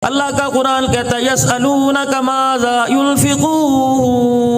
اللہ کا قرآن کہتا ہے یسألونک ماذا ينفقون۔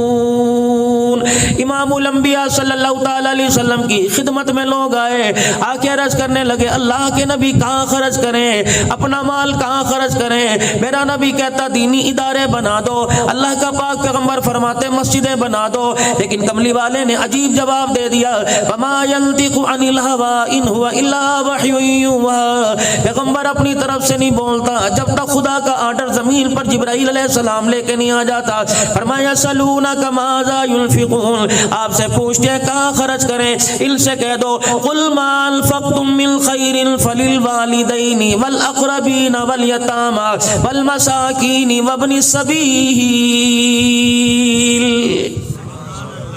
امام الانبیاء صلی اللہ تعالی علیہ وسلم کی خدمت میں لوگ آئے، آ کے عرض کرنے لگے اللہ کے نبی کہاں خرچ کریں، اپنا مال کہاں خرچ کریں؟ میرا نبی کہتا دینی ادارے بنا دو، اللہ کا پاک پیغمبر فرماتے مسجدیں بنا دو، لیکن کملی والے نے عجیب جواب دے دیا وما ينطق عن الهوى ان هو الا وحی یوحى۔ پیغمبر اپنی طرف سے نہیں بولتا جب تک خدا کا آرڈر زمین پر جبرائیل علیہ السلام لے کے نہیں آ جاتا۔ فرمایا یسألونک ماذا ينفقون، آپ سے پوچھتے ہیں کہاں خرچ کریں، ان سے کہہ دو قل ما انفقتم من خیر فللوالدین والاقربین والیتامى والمساکین وابن السبیل۔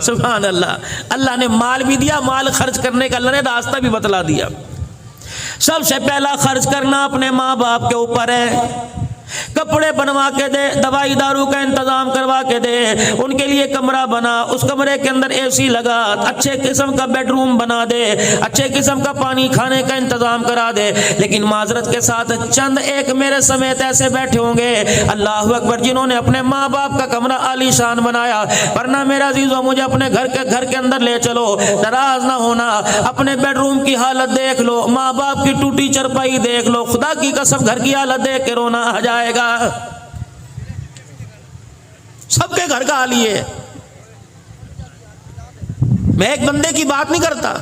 سبحان اللہ، اللہ نے مال بھی دیا، مال خرچ کرنے کا اللہ نے راستہ بھی بتلا دیا۔ سب سے پہلا خرچ کرنا اپنے ماں باپ کے اوپر ہے، کپڑے بنوا کے دے، دوائی دارو کا انتظام کروا کے دے، ان کے لیے کمرہ بنا، اس کمرے کے اندر اے سی لگا، اچھے قسم کا بیڈ روم بنا دے، اچھے قسم کا پانی کھانے کا انتظام کرا دے۔ لیکن معذرت کے ساتھ چند ایک میرے سمیت ایسے بیٹھے ہوں گے اللہ اکبر جنہوں نے اپنے ماں باپ کا کمرہ عالی شان بنایا، ورنہ میرا عزیزو مجھے اپنے گھر کے اندر لے چلو، ناراض نہ ہونا، اپنے بیڈ روم کی حالت دیکھ لو، ماں باپ کی ٹوٹی چرپائی دیکھ لو، خدا کی قسم گھر کی حالت دیکھ کے رونا آ جائے گا۔ سب کے گھر کا حال یہ ہے، میں ایک بندے کی بات نہیں کرتا۔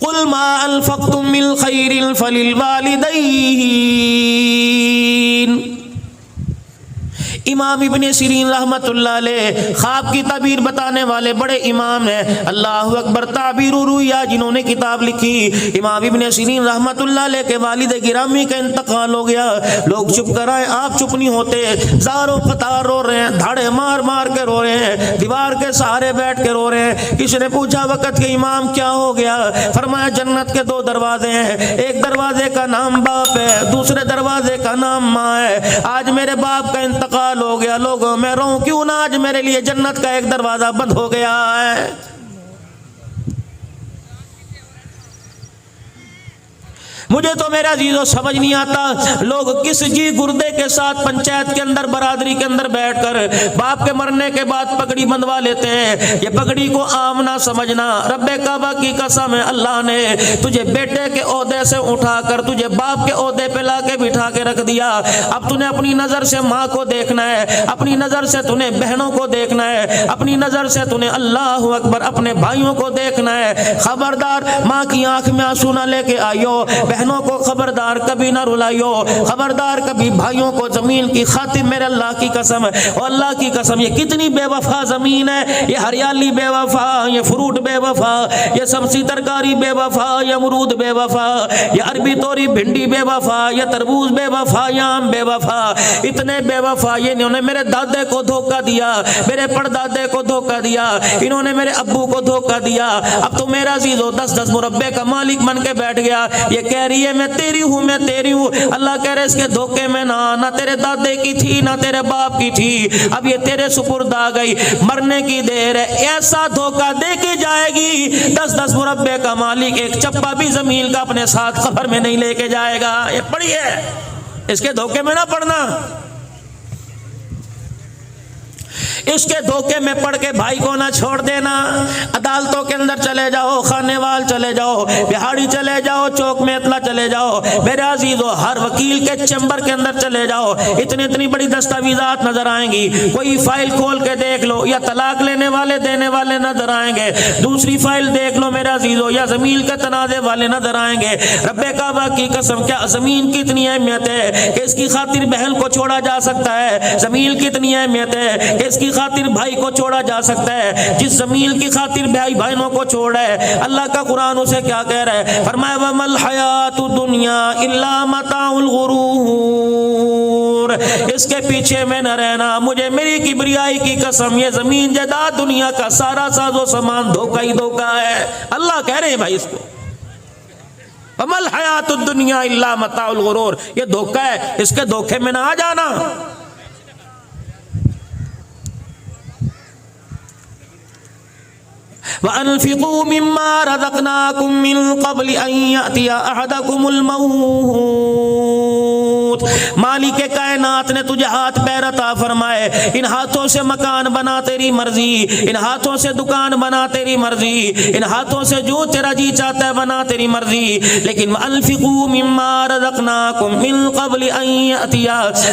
قل ما انفقتم من خیر فللوالدین۔ امام ابن سیرین رحمت اللہ علیہ خواب کی تعبیر بتانے والے بڑے امام ہیں، اللہ اکبر، تعبیر الرؤیا جنہوں نے کتاب لکھی۔ امام ابن سیرین رحمت اللہ علیہ کے والد گرامی کا انتقال ہو گیا، لوگ چپ کر آئے، آپ چپ نہیں ہوتے، زاروں قطار رو رہے ہیں، دھاڑے مار مار کے رو رہے ہیں، دیوار کے سہارے بیٹھ کے رو رہے ہیں۔ کسی نے پوچھا وقت کے امام کیا ہو گیا؟ فرمایا جنت کے دو دروازے ہیں، ایک دروازے کا نام باپ ہے، دوسرے دروازے کا نام ماں ہے۔ آج میرے باپ کا انتقال ہو گیا، لوگوں میں رہوں کیوں نہ، آج میرے لیے جنت کا ایک دروازہ بند ہو گیا ہے۔ مجھے تو میرا عزیزو سمجھ نہیں آتا لوگ کس جی گردے کے ساتھ پنچایت کے اندر برادری کے اندر بیٹھ کر باپ کے مرنے کے بعد پگڑی بندوا لیتے ہیں۔ یہ پگڑی کو عام نہ سمجھنا، رب کعبہ کی قسم ہے اللہ نے تجھے بیٹے کے عہدے سے اٹھا کر تجھے باپ کے عہدے پہ لا کے بٹھا کے رکھ دیا۔ اب تُنے اپنی نظر سے ماں کو دیکھنا ہے، اپنی نظر سے تُنے بہنوں کو دیکھنا ہے، اپنی نظر سے تُنے اللہ اکبر اپنے بھائیوں کو دیکھنا ہے۔ خبردار ماں کی آنکھ میں آنسو نہ لے کے آئیو، بہنوں کو خبردار کبھی نہ رلائیو، خبردار کبھی بھائیوں کو زمین کی خاطر میرے اللہ کی قسم اور اللہ کی قسم یہ کتنی بے وفا زمین ہے، یہ ہریالی بے وفا، یہ فروٹ بے وفا، یہ سبزی ترکاری بے وفا، یہ امرود بے وفا، یہ عربی توری بھنڈی بے وفا، یہ تربوز بے وفا، یہ آم بے وفا، اتنے بے وفا۔ یہ انہوں نے میرے دادے کو دھوکہ دیا، میرے پردادے کو دھوکہ دیا، انہوں نے میرے ابو کو دھوکہ دیا، اب تو میرا عزیزو 10 مربے کا مالک بن کے بیٹھ گیا۔ یہ کہہ رہی ہے میں تیری ہوں، میں تیری ہوں، اللہ کہہ رہے اس کے دھوکے میں نہ تیرے دادے کی تھی نہ تیرے باپ کی تھی، اب یہ تیرے سپرد آ گئی، مرنے کی دیر ہے۔ ایسا دھوکہ دے کے جائے گی 10 مربے کا مالک ایک چپا بھی زمین کا اپنے ساتھ قبر میں نہیں لے کے جائے گا۔ یہ پڑھیے، اس کے دھوکے میں نہ پڑنا، اس کے دھوکے میں پڑھ کے بھائی کو نہ چھوڑ دینا۔ عدالتوں کے اندر چلے جاؤ، خانے وال چلے جاؤ، بہاڑی چلے جاؤ، چوک میں اطلاع چلے جاؤ، میرے عزیزو ہر وکیل کے چیمبر کے اندر چلے جاؤ، اتنی بڑی دستاویزات نظر آئیں گی، کوئی فائل کھول کے دیکھ لو، یا طلاق لینے والے دینے والے نظر آئیں گے، دوسری فائل دیکھ لو میرے عزیزو، یا زمین کے تنازع والے نظر آئیں گے۔ رب کعبہ کی قسم کیا زمین کی اتنی اہمیت ہے کہ اس کی خاطر بہن کو چھوڑا جا سکتا ہے، زمین کی اتنی اہمیت ہے کہ اس کی خاطر بھائی کو چھوڑا جا سکتا ہے، جس زمین کی خاطر بھائی بہنوں کو چھوڑا ہے۔ اللہ کا قرآن اسے کیا کہہ رہا ہے؟ فرمایا وَمَا الْحَيَاةُ الدُّنْيَا إِلَّا مَتَاعُ الْغُرُورِ، اس کے پیچھے میں نہ رہنا، مجھے میری کبریائی کی قسم یہ زمین جائیداد دنیا کا سارا ساز و سامان دھوکہ ہی دھوکہ ہے۔ اللہ کہہ رہے ہیں بھائی اس کو وَمَا الْحَيَاةُ الدُّنْيَا إِلَّا مَتَاعُ الْغُرُورِ، یہ دھوکہ ہے، اس کے دھوکے میں نہ آ جانا۔ وَأَنْفِقُوا مِمَّا رَزَقْنَاكُم مِّن قَبْلِ أَن يَأْتِيَ أَحَدَكُمُ الْمَوْتُ۔ مالک کائنات نے تجھے ہاتھ پیر عطا فرمائے، ان ہاتھوں سے مکان بنا تیری مرضی، ان ہاتھوں سے دکان بنا تیری مرضی، ان ہاتھوں سے جو تیرا جی چاہتا ہے بنا تیری مرضی، لیکن وَأَنْفِقُوا مِمَّا رَزَقْنَاكُم مِّن قَبْلِ أَن يَأْتِيَ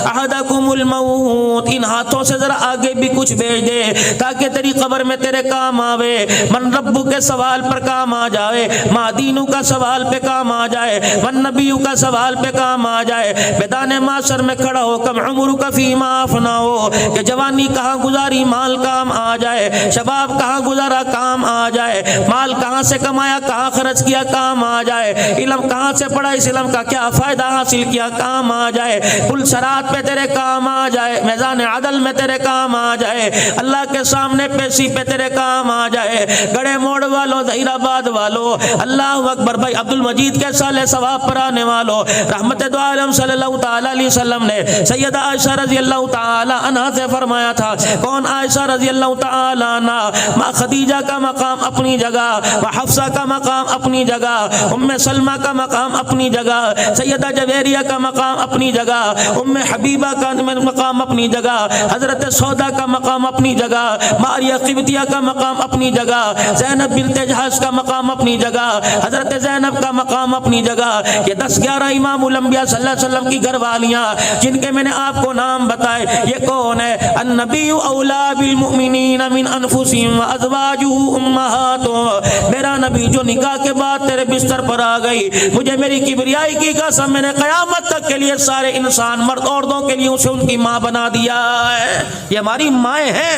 أَحَدَكُمُ الْمَوْتُ۔ ان ہاتھوں سے ذرا آگے بھی کچھ بھیج دے تاکہ تیری قبر میں تیرے کام آوے، من ربو کے سوال پر کام آ جائے، ما دینو کا سوال پہ کام آ جائے، من نبیو کا سوال پہ کام آ جائے، میدان معاشر میں کھڑا ہو کم عمر کا فیما افنا ہو کہ جوانی کہاں گزاری مال کام آ جائے، شباب کہاں گزارا کام آ جائے، مال کہاں سے کمایا کہاں خرچ کیا کام آ جائے، علم کہاں سے پڑھا اس علم کا کیا فائدہ حاصل کیا کام آ جائے، پل صراط پہ تیرے کام آ جائے، میدان عدل میں تیرے کام آ جائے، اللہ کے سامنے پیشی پہ تیرے کام آ جائے، گڑے موڑ والو ظہیر آباد والو، اللہ اکبر بھائی عبد المجید کے سالے ثواب پر آنے والو، رحمت دو عالم صلی اللہ تعالی علیہ وسلم نے سیدہ عائشہ رضی اللہ تعالی عنہ سے فرمایا تھا، کون عائشہ رضی اللہ تعالی عنہ، ماں خدیجہ کا مقام اپنی جگہ، حفصہ کا مقام اپنی جگہ، ام سلمہ کا مقام اپنی جگہ، سیدہ جویریہ کا مقام اپنی جگہ، ام حبیبہ کا مقام اپنی جگہ، حضرت سودا کا مقام اپنی جگہ، ماریہ قبطیہ کا مقام اپنی جگہ، زینب بنت جہش کا مقام اپنی جگہ، حضرت زینب کا مقام اپنی جگہ، یہ 10-11 امام الانبیاء صلی اللہ علیہ وسلم کی گھر والیاں جن کے میں نے آپ کو نام بتائے، یہ کون ہے؟ النبی اولا بالمؤمنین من انفسہم وازواجہ امہاتہم، میرا نبی جو نکاح کے بعد تیرے بستر پر آ گئی، مجھے میری کبریائی کی قسم میں نے قیامت تک کے لیے سارے انسان مرد عورتوں کے لیے اسے ان کی ماں بنا دیا ہے، یہ ہماری مائیں ہیں۔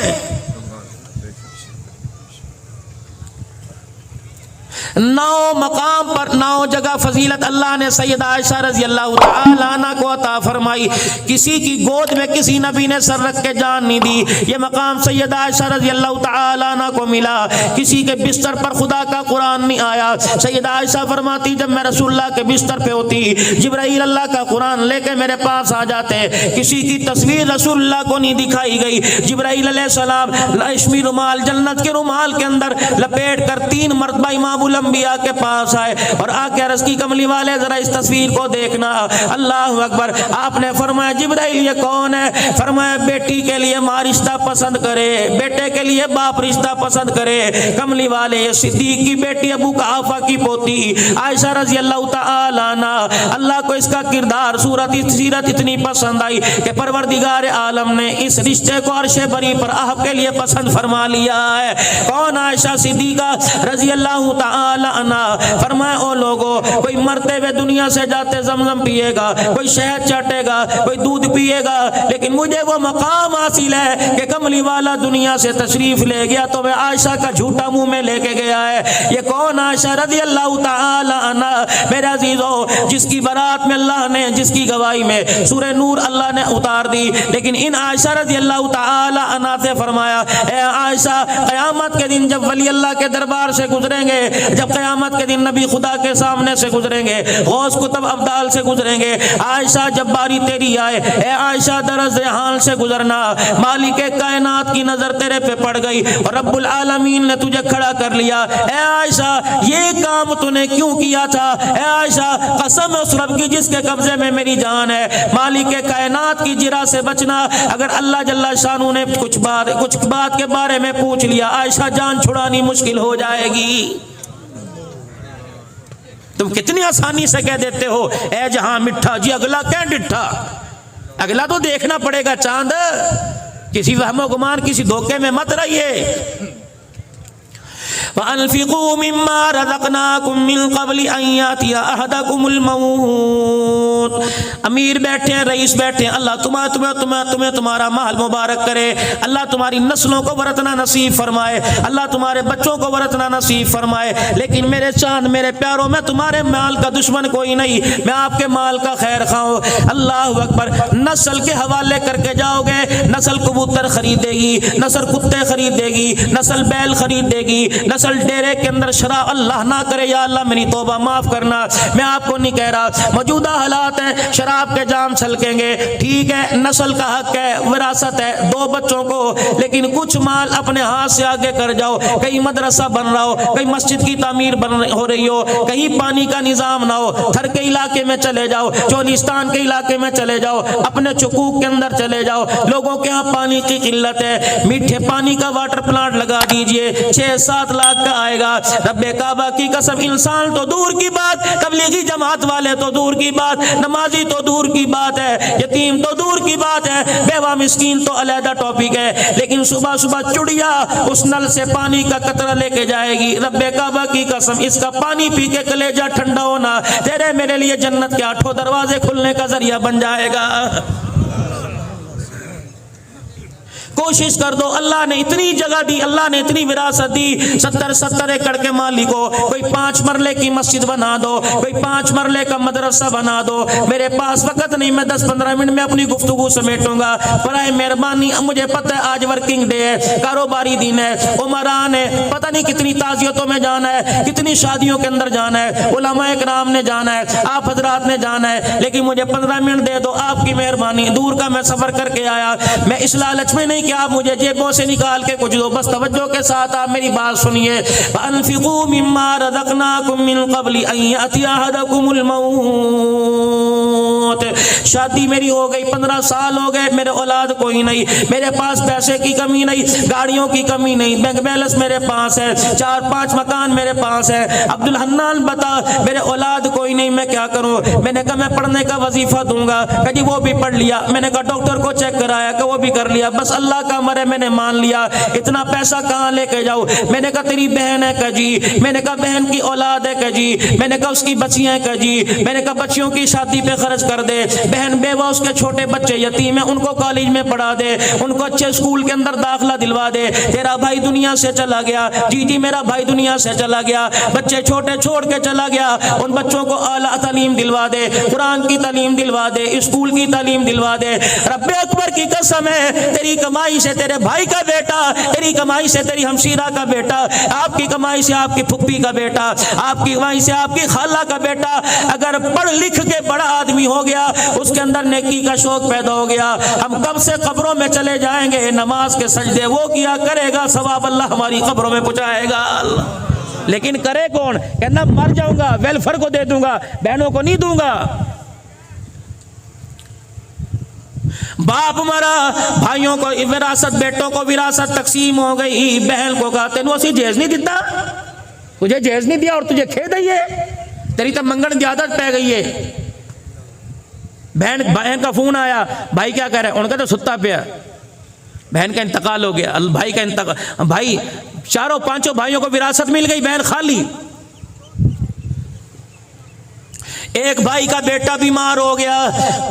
9 مقام پر 9 جگہ فضیلت اللہ نے سیدہ عائشہ رضی اللہ تعالی عنہ کو عطا فرمائی، کسی کی گود میں کسی نبی نے سر رکھ کے جان نہیں دی، یہ مقام سیدہ عائشہ رضی اللہ تعالی عنہ کو ملا، کسی کے بستر پر خدا کا قرآن نہیں آیا، سیدہ عائشہ فرماتی جب میں رسول اللہ کے بستر پہ ہوتی جبرائیل اللہ کا قرآن لے کے میرے پاس آ جاتے، کسی کی تصویر رسول اللہ کو نہیں دکھائی گئی، جبرائیل علیہ السلام ریشمی رومال جنت کے رومال کے اندر لپیٹ کر 3 مرتبہ امام الانبیاء کے پاس آئے اور آ کے عرض کی کملی والے ذرا اس تصویر کو دیکھنا، اللہ اکبر، آپ نے فرمایا جبرائیل یہ کون ہے؟ فرمایا بیٹی کے لیے ماں رشتہ پسند کرے، بیٹے کے لیے باپ رشتہ پسند کرے، کملی والے یہ صدیق کی بیٹی ابو قحافہ کی پوتی عائشہ رضی اللہ تعالی عنہ، اللہ کو اس کا کردار سیرت اتنی پسند آئی کہ پروردگار عالم نے اس رشتے کو عرش بری پر آپ کے لیے پسند فرما لیا ہے۔ کون؟ عائشہ صدیقہ رضی اللہ تعالی عنہ۔ فرمایا او لوگو، کوئی مرتے ہوئے دنیا سے جاتے زمزم پیے گا، کوئی شہد چاٹے گا، کوئی دودھ پیے گا، لیکن مجھے وہ مقام حاصل ہے کہ کملی والا دنیا سے تشریف لے گیا تو میں عائشہ کا جھوٹا منہ میں لے کے گیا ہے۔ یہ کون؟ عائشہ رضی اللہ تعالی عنہ۔ میرے عزیزو، جس کی برات میں اللہ نے، جس کی گواہی میں سورہ نور اللہ نے اتار دی، لیکن ان عائشہ رضی اللہ تعالی عنہ سے فرمایا اے عائشہ، قیامت کے دن جب ولی اللہ کے دربار سے گزریں گے، جب قیامت کے دن نبی خدا کے سامنے سے گزریں گے، غوث کتب ابدال سے گزریں گے، عائشہ جب باری تیری آئے، اے عائشہ درز حال سے گزرنا، مالک کائنات کی نظر تیرے پہ پڑ گئی اور رب العالمین نے تجھے کھڑا کر لیا، اے عائشہ یہ کام تو نے کیوں کیا تھا؟ اے عائشہ قسم اس رب کی جس کے قبضے میں میری جان ہے، مالک کائنات کی جرا سے بچنا، اگر اللہ جل شانہ نے کچھ بات کے بارے میں پوچھ لیا، عائشہ جان چھڑانی مشکل ہو جائے گی۔ تم کتنی آسانی سے کہہ دیتے ہو اے جہاں مٹھا، جی اگلا کیا ڈٹھا؟ اگلا تو دیکھنا پڑے گا چاند، کسی وہم و گمان کسی دھوکے میں مت رہیے۔ وَأَنْفِقُوا مِمَّا رَزَقْنَاكُم مِّن قَبْلِ أَن يَأْتِيَ أَحَدَكُمُ الْمَوْتُ۔ امیر بیٹھے ہیں، رئیس بیٹھے ہیں، اللہ تمہیں تمہارا مال مبارک کرے، اللہ تمہاری نسلوں کو ورثنا نصیب فرمائے، اللہ تمہارے بچوں کو ورثنا نصیب فرمائے، لیکن میرے چاند، میرے پیاروں، میں تمہارے مال کا دشمن کوئی نہیں، میں آپ کے مال کا خیر خواہ ہوں۔ اللہ اکبر، نسل کے حوالے کر کے جاؤ گے، نسل کبوتر خریدے گی، نسل کتے خریدے گی، نسل بیل خریدے گی، نسل دراصل ڈیرے کے اندر شراب اللہ نہ کرے یا اللہ میری توبہ معاف کرنا، میں آپ کو نہیں کہہ رہا، موجودہ حالات ہیں شراب کے جام چھلکیں گے، ٹھیک ہے نسل کا حق ہے، وراثت ہے 2 بچوں کو، لیکن کچھ مال اپنے ہاتھ سے آگے کر جاؤ، کہیں مدرسہ بن رہا ہو، کہیں مسجد کی تعمیر ہو رہی ہو، کہیں پانی کا نظام نہ ہو، تھر کے علاقے میں چلے جاؤ، چولستان کے علاقے میں چلے جاؤ، اپنے چکوک کے اندر چلے جاؤ، لوگوں کے ہاں پانی کی قلت ہے، میٹھے پانی کا واٹر پلانٹ لگا دیجئے، 6-7 لاکھ کا آئے گا۔ رب کعبہ کی قسم انسان تو دور کی بات، تبلیغی جماعت والے تو دور کی بات، نمازی تو دور کی بات ہے، یتیم تو دور کی بات ہے، بیوہ مسکین تو علیحدہ ٹاپک ہے، لیکن صبح صبح چڑیا اس نل سے پانی کا قطرہ لے کے جائے گی، رب کعبہ کی قسم اس کا پانی پی کے کلیجہ ٹھنڈا ہونا تیرے میرے لیے جنت کے 8 دروازے کھلنے کا ذریعہ بن جائے گا۔ کوشش کر دو، اللہ نے اتنی جگہ دی، اللہ نے اتنی وراثت دی، 70 ایکڑ کے مالک ہو، کوئی 5 مرلے کی مسجد بنا دو، کوئی 5 مرلے کا مدرسہ بنا دو۔ میرے پاس وقت نہیں، میں 10-15 منٹ میں اپنی گفتگو سمیٹوں گا، برائے مہربانی مجھے پتہ ہے آج ورکنگ ڈے ہے، کاروباری دن ہے، عمران ہے، پتہ نہیں کتنی تعزیتوں میں جانا ہے، کتنی شادیوں کے اندر جانا ہے، علماء اکرام نے جانا ہے، آپ حضرات نے جانا ہے، لیکن مجھے 15 منٹ دے دو، آپ کی مہربانی، دور کا میں سفر کر کے آیا، میں اس لالچ میں نہیں کہ آپ مجھے جیبوں سے نکال کے کچھ دو، بس توجہ کے ساتھ آپ میری بات سنیے۔ وَأَنفِقُوا مِمَّا رَزَقْنَاكُم مِّن قَبْلِ أَن يَأْتِيَ أَحَدَكُمُ الْمَوْتُ۔ شادی میری ہو گئی، 15 سال ہو گئے، میرے اولاد کوئی نہیں، میرے پاس پیسے کی کمی نہیں، گاڑیوں کی کمی نہیں، بینک بیلنس میرے پاس ہے، 4-5 مکان میرے پاس ہے۔ عبدالحنان بتا میرے اولاد کوئی نہیں، میں کیا کروں؟ میں نے کہا میں پڑھنے کا وظیفہ دوں گا، کہ جی وہ بھی پڑھ لیا، میں نے کہا ڈاکٹر کو چیک کرایا، کہ وہ بھی کر لیا، بس اللہ کا امر ہے میں نے مان لیا، اتنا پیسہ کہاں لے کے جاؤ؟ میں نے کہا تیری بہن ہے کہ جی، میں نے کہا بہن کی اولاد ہے کہ جی، میں نے کہا اس کی بچیاں ہیں کہ جی، میں نے کہا بچیوں کی شادی پہ خرچ کر دے، بہن بیوہ اس کے چھوٹے بچے یتیم ہیں ان کو کالج میں پڑھا دے، ان کو اچھے اسکول کے اندر داخلہ دلوا دے، تیرا بھائی دنیا سے چلا گیا، جی جی میرا بھائی دنیا سے چلا گیا، بچے چھوٹے چھوڑ کے چلا گیا، ان بچوں کو اعلیٰ تعلیم دلوا دے، قرآن کی تعلیم دلوا دے، اسکول کی تعلیم دلوا دے۔ رب اکبر کی قسم ہے تیری کمائی سے تیرے بھائی کا بیٹا، تیری کمائی سے تیری ہمشیرہ کا بیٹا، آپ کی کمائی سے آپ کی پھپھی کا بیٹا، آپ کی کمائی سے آپ کی خالہ کا بیٹا اگر پڑھ لکھ کے بڑا آدمی ہو گیا، اس کے اندر نیکی کا شوق پیدا ہو گیا، ہم کب سے قبروں میں چلے جائیں گے، نماز کے سجدے وہ کیا کرے گا، ثواب اللہ ہماری قبروں میں پہنچائے گا۔ لیکن کرے کون؟ کہنا مر جاؤں گا، ویلفیئر کو دے دوں گا، بہنوں کو نہیں دوں گا۔ باپ مرا، بھائیوں کو وراثت، بیٹوں کو وراثت تقسیم ہو گئی، بہن کو کہا تینوں اسی جہیز نہیں دیتا، تجھے جہیز نہیں دیا اور تجھے کھے دئیے، تیری تو منگن کی عادت پہ گئی ہے۔ بہن کا فون آیا، بھائی کیا کہہ رہے ہیں؟ انہوں نے کہا تو ستا پیا، بہن کا انتقال ہو گیا، بھائی کا انتقال، بھائی 4-5 بھائیوں کو وراثت مل گئی، بہن خالی۔ ایک بھائی کا بیٹا بیمار ہو گیا،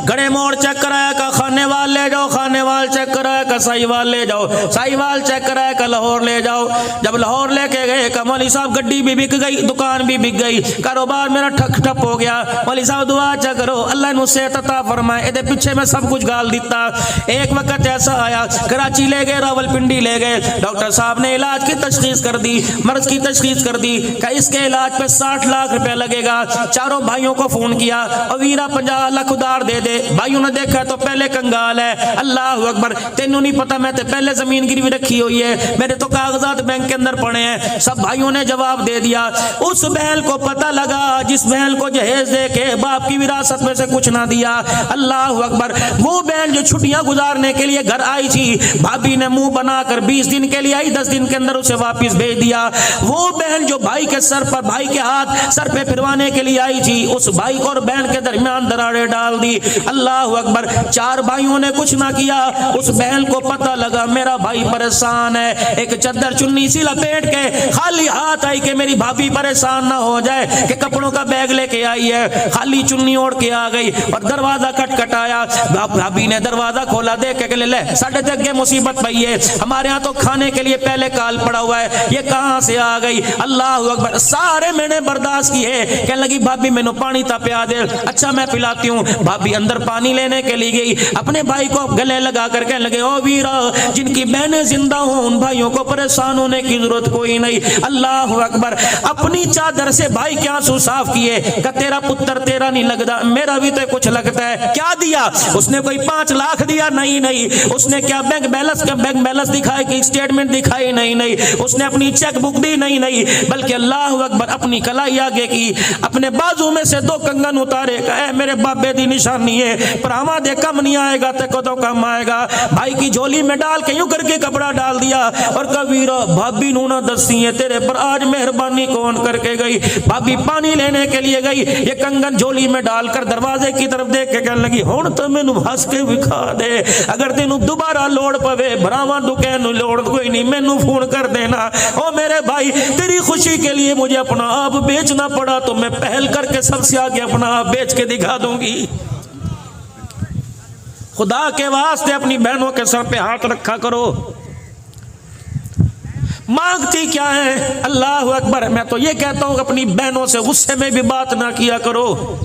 گڑے موڑ چیک کرایا کہ خانے وال لے جاؤ، خانے وال چیک کرایا کہ سائی وال لے جاؤ، سائی وال چیک کرایا کہ لاہور لے جاؤ۔ جب لاہور لے کے گئے کہ مولوی صاحب گڈی بھی بک گئی، دکان بھی بک گئی، کاروبار میرا ٹھپ ہو گیا، مولوی صاحب دعا چا کرو اللہ انہوں سے عطا فرمائے، ادھے پیچھے میں سب کچھ گال دیتا۔ ایک وقت ایسا آیا، کراچی لے گئے، راول پنڈی لے گئے، ڈاکٹر صاحب نے علاج کی تشخیص کر دی، مرض کی تشخیص کر دی کہ اس کے علاج پہ 60 لاکھ روپے لگے گا۔ چاروں بھائیوں کو فون کیا، اور ویرا 50 لاکھ ادھار دے دے۔ بھائیوں نے دیکھا تو پہلے کنگال ہے، اللہ اکبر، تینوں نہیں پتا میں تے پہلے زمین گروی رکھی ہوئی ہے، میرے تو کاغذات بینک کے اندر پڑے ہیں۔ سب بھائیوں نے جواب دے دیا۔ اس بہن کو پتہ لگا جس بہن کو جہیز دے کے باپ کی وراثت میں سے کچھ نہ دیا، اللہ اکبر، وہ بہن جو چھٹیاں گزارنے کے لیے گھر آئی تھی، بھابی نے منہ بنا کر 20 دن کے لیے آئی، 10 دن کے اندر اسے واپس بھیج دیا۔ وہ بہن جو بھائی کے سر پر، بھائی کے ہاتھ سر پہ پھروانے کے لیے آئی تھی، اس بھائی کو اور بہن کے درمیان دراڑیں ڈال دی، اللہ اکبر۔ 4 بھائیوں نے کچھ نہ کیا، اس بہن کو پتہ لگا میرا بھائی پریشان ہے، ایک چادر چنی سی لپیٹ کے خالی ہاتھ آئی کہ میری بھابھی پریشان نہ ہو جائے، کہ کپڑوں کا بیگ لے کے آئی ہے، خالی چنی اوڑھ کے آ گئی اور دروازہ کھٹکھٹایا۔ بھابھی نے دروازہ کھولا، دیکھ کے لے ساڈے تے اگے مصیبت پئی ہے، ہمارے ہاں تو کھانے کے لیے پہلے کال پڑا ہوا ہے، یہ کہاں سے آ گئی، اللہ اکبر۔ سارے میں نے برداشت کیے، کہنے لگی بھابھی مینوں پانی ناشتہ پلا دے. اچھا میں پلاتی ہوں. بھابی اندر پانی لینے کے لیے گئی, اپنے بھائی کو گلے لگا کر کہنے لگے او ویرا جن کی بہنیں زندہ ہوں ان بھائیوں کو پریشان ہونے کی ضرورت کوئی نہیں. اللہ اکبر. اپنی چادر سے بھائی کے آنسو صاف کیے کہ تیرا پتر تیرا نہیں لگتا, میرا بھی تو کچھ لگتا ہے. کیا دیا اس نے؟ کوئی 5 لاکھ دیا؟ نہیں. اس نے کیا بینک بیلنس دکھائی کہ اسٹیٹمنٹ دکھائی؟ نہیں. اس نے اپنی چیک بک دی؟ نہیں. بلکہ اللہ اکبر اپنی کلائی آگے کی, اپنے بازو میں سے 2 کنگن اتارے کہ اے میرے بابے دی نشانی ہے, پراما دے کم نہیں آئے گا تے کدوں کم آئے گا. بھائی کی جھولی میں ڈال کے یوں کر کے کپڑا ڈال دیا اور کہا ویرا بھابی نو نہ دسی ہے تیرے پر آج مہربانی کون کر کے گئی. بھابی پانی لینے کے لیے گئی, یہ کنگن جھولی میں ڈال کر دروازے کی طرف دیکھ کے کہنے لگی ہن تو مینوں ہنس کے وکھا دے, اگر تینوں دوبارہ لوڑ پوے بھراواں دکین نو لوڑ کوئی نہیں مینوں فون کر دینا. او میرے بھائی تیری خوشی کے لیے مجھے اپنا آپ بیچنا پڑا تو میں پہل کر کے سب سے آگے اپنا آپ بیچ کے دکھا دوں گی. خدا کے واسطے اپنی بہنوں کے سر پہ ہاتھ رکھا کرو. مانگتی کیا ہے؟ اللہ اکبر. میں تو یہ کہتا ہوں اپنی بہنوں سے غصے میں بھی بات نہ کیا کرو.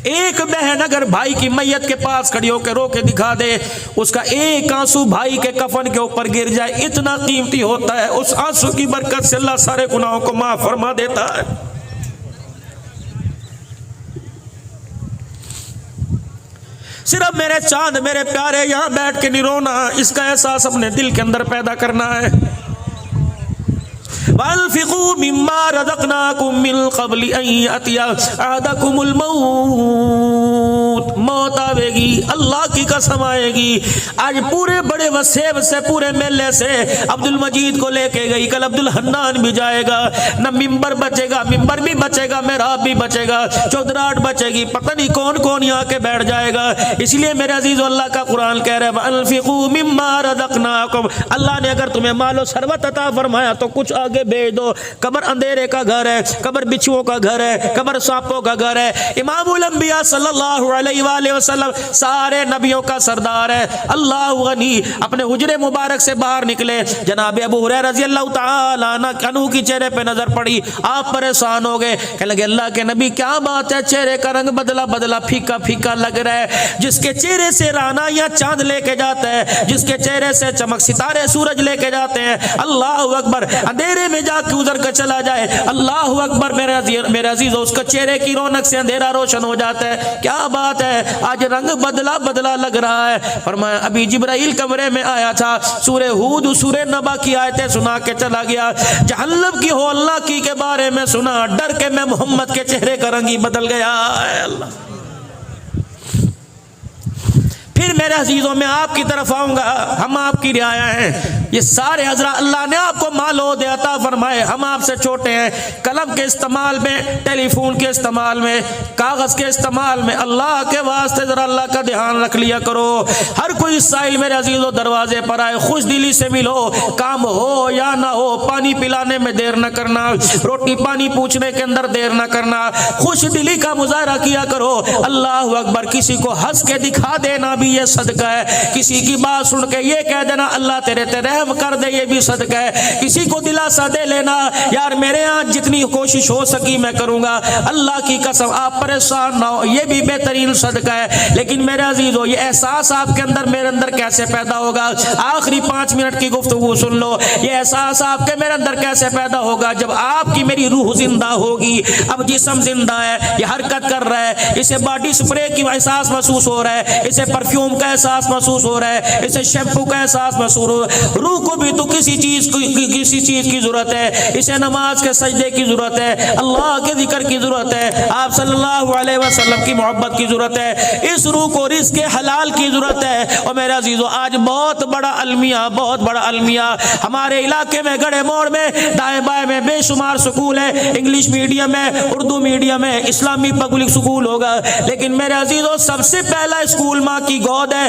ایک بہن اگر بھائی کی میت کے پاس کھڑی ہو کے رو کے دکھا دے, اس کا ایک آنسو بھائی کے کفن کے اوپر گر جائے, اتنا قیمتی ہوتا ہے. اس آنسو کی برکت سے اللہ سارے گناہوں کو معاف فرما دیتا ہے. صرف میرے چاند میرے پیارے یہاں بیٹھ کے نہیں رونا, اس کا احساس اپنے دل کے اندر پیدا کرنا ہے. وَأَنفِقُوا مِمَّا رَزَقْنَاكُم مِّن قَبْلِ أَن يَأْتِيَ أَحَدَكُمُ الْمَوْتُ. موت آئے گی, اللہ کی قسم آئے گی. آج پورے بڑے وسیب سے پورے میلے سے عبد المجید کو لے کے گئی, کل عبد الحنان بھی جائے گا. نہ ممبر بچے گا, ممبر بھی بچے گا, محراب بھی بچے گا, چودراہٹ بچے گی, پتہ نہیں کون کون یہاں کے بیٹھ جائے گا. اس لیے میرے عزیز اللہ کا قرآن کہہ رہا ہے وَأَنفِقُوا مِمَّا رَزَقْنَاكُمْ. اللہ نے اگر تمہیں مال و ثروت عطا فرمایا تو کچھ آگے بھیج دو. قبر اندھیرے کا گھر ہے, قبر بچھوؤں کا گھر ہے, قبر سانپوں کا گھر ہے. امام الانبیاء صلی اللہ علیہ وآلہ وسلم سارے نبیوں کا سردار ہے. اللہ غنی اپنے حجرے مبارک سے باہر نکلے, جناب ابو ہریرہ رضی اللہ تعالی عنہ کی چہرے پہ نظر پڑی, آپ پریشان ہو گئے. کہنے لگے اللہ کے نبی کیا بات ہے, چہرے کا رنگ بدلا پھیکا پھیکا لگ رہا ہے. جس کے چہرے سے رانا یا چاند لے کے جاتا ہے, جس کے چہرے سے چمک ستارے سورج لے کے جاتے ہیں, اللہ اکبر اندھیرے میں جا کے ادھر کا چلا جائے, اللہ اکبر میرے عزیز اس کا چہرے کی رونق سے اندھیرا روشن ہو جاتا ہے. کیا بات ہے, آج رنگ بدلا لگ رہا ہے. فرمایا ابھی جبرائیل کمرے میں آیا تھا, سورہ ہود سورہ نبا کی آیتیں سنا کے چلا گیا. جہنم کی ہو اللہ کی کے بارے میں سنا, ڈر کے میں محمد کے چہرے کا رنگ ہی بدل گیا. اللہ پھر میرے عزیزوں میں آپ کی طرف آؤں گا, ہم آپ کی رعایا ہیں. یہ سارے حضرات اللہ نے آپ کو مال و عہدے عطا فرمائے, ہم آپ سے چھوٹے ہیں. قلم کے استعمال میں, ٹیلی فون کے استعمال میں, کاغذ کے استعمال میں اللہ کے واسطے ذرا اللہ کا دھیان رکھ لیا کرو. ہر کوئی سائل میرے عزیزوں دروازے پر آئے, خوش دلی سے ملو, کام ہو یا نہ ہو, پانی پلانے میں دیر نہ کرنا, روٹی پانی پوچھنے کے اندر دیر نہ کرنا, خوش دلی کا مظاہرہ کیا کرو. اللہ اکبر کسی کو ہنس کے دکھا دینا بھی یہ صدقہ ہے, کسی کی بات سن کے یہ کہہ دینا اللہ تیرے تے رحم کر دے یہ بھی صدقہ ہے, کسی کو دلاسا دے لینا یار میرے ہاں جتنی کوشش ہو سکی میں کروں گا, اللہ کی قسم آپ پریشان نہ ہو, یہ بھی بہترین صدقہ ہے. لیکن میرے عزیزو یہ احساس آپ کے اندر میرے اندر کیسے پیدا ہوگا؟ آخری 5 منٹ کی گفتگو سن لو. یہ احساس آپ کے میرے اندر کیسے پیدا ہوگا؟ جب آپ کی میری روح زندہ ہوگی. اب جسم زندہ ہے, یہ حرکت کر رہا ہے, اسے باڈی سپرے کی احساس محسوس ہو رہا ہے, اسے پرفیوم کا احساس محسوس ہو رہا ہے, اسے شیمپو کا احساس محسوس ہو رہا ہے. روح کو بھی تو کسی چیز کی ضرورت ہے, اسے نماز کے سجدے کی ضرورت ہے, اللہ کے ذکر کی ضرورت ہے, آپ صلی اللہ علیہ وسلم کی محبت کی ضرورت ہے, اس روح کو رزق حلال کی ضرورت ہے. اور میرے عزیزو آج بہت بڑا المیہ ہمارے علاقے میں, گڑھے موڑ میں, دائیں بائیں میں بے شمار سکول ہے, انگلش میڈیم ہے, اردو میڈیم ہے, اسلامی پبلک سکول ہوگا. لیکن میرے عزیزو سب سے پہلا اسکول ماں کی گود ہے,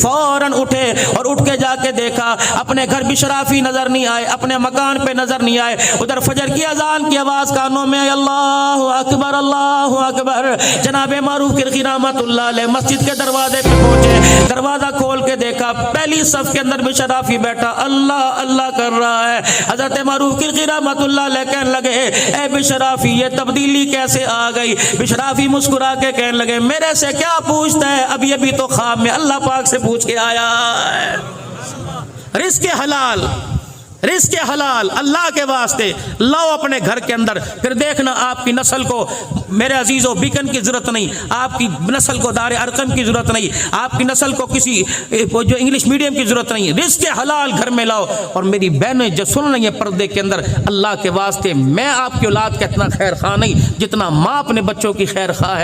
فوراً اٹھے اور اٹھ کے جا کے دیکھا اپنے گھر بشرافی نظر نہیں آئے، اپنے مکان پہ نظر نہیں آئے، ادھر فجر کی اذان کی آواز کانوں میں، اللہ اکبر اللہ اکبر۔ جناب معروف کرخی رحمت اللہ علیہ مسجد کے دروازے پہ پہنچے، دروازہ کھول کے دیکھا پہلی صف کے اندر بشرافی بیٹھا اللہ اللہ کر رہا ہے۔ حضرت معروف کرخی رحمت اللہ علیہ کہنے لگے اے بشرافی یہ تبدیلی کیسے آ گئی؟ بشرافی مسکرا کے کہنے لگے میرے سے کیا پوچھتا ہے، ابھی ابھی تو خواب میں اللہ پاک سے پوچھ کے آیا ہے۔ رزق حلال، رزق حلال اللہ کے واسطے لاؤ اپنے گھر کے اندر، پھر دیکھنا آپ کی نسل کو میرے عزیزوں بیکن کی ضرورت نہیں، آپ کی نسل کو دار ارقم کی ضرورت نہیں، آپ کی نسل کو کسی جو انگلش میڈیم کی ضرورت نہیں، رزق حلال گھر میں لاؤ۔ اور میری بہنیں جو سن رہی ہیں پردے کے اندر، اللہ کے واسطے میں آپ کی اولاد کا اتنا خیر خواہ نہیں جتنا ماں اپنے بچوں کی خیر خواہ ہے۔